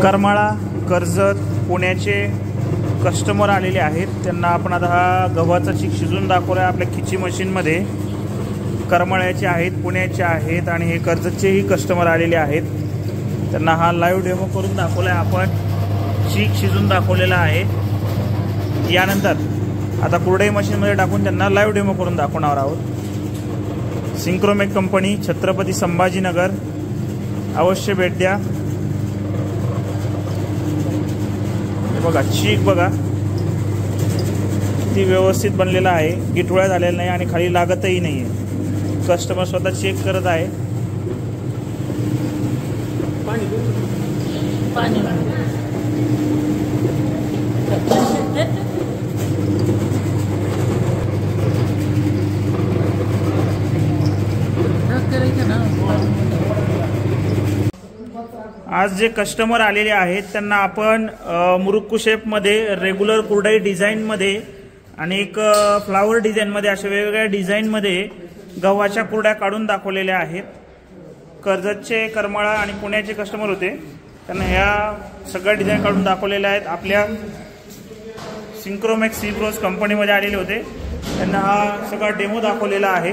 करमाळा, कर्जत, पुण्याचे कस्टमर आलेले आहेत। त्यांना आपण आता हा गव्हाचा चीक शिजून दाखवला आहे आपल्या खिची मशीनमध्ये। करमाळ्याचे आहेत, पुण्याचे आहेत आणि हे कर्जतचेही कस्टमर आलेले आहेत। त्यांना हा लाईव्ह डेमो करून दाखवला आहे आपण, चीक शिजून दाखवलेला आहे। यानंतर आता कुरडई मशीनमध्ये टाकून त्यांना लाईव्ह डेमो करून दाखवणार आहोत। सिंक्रोमेक कंपनी, छत्रपती संभाजीनगर, अवश्य भेट द्या। बघा चीक बघा किती व्यवस्थित बनलेला आहे, गिठोळ्या झालेला नाही आणि खाली लागतही नाही आहे। कस्टमर स्वतः चेक करत आहे। आज जे कस्टमर आलेले आहेत त्यांना आपण मुरुक्कू शेपमध्ये, रेग्युलर कुरडई डिझाईनमध्ये आणि एक फ्लावर डिझाईनमध्ये अशा वेगवेगळ्या डिझाईनमध्ये गव्हाच्या कुरड्या काढून दाखवलेल्या आहेत। कर्जतचे, करमाळा आणि पुण्याचे कस्टमर होते, त्यांना ह्या सगळ्या डिझाईन काढून दाखवलेल्या आहेत। आपल्या सिंक्रोमेक कंपनीमध्ये आलेले होते, त्यांना हा सगळा डेमो दाखवलेला आहे।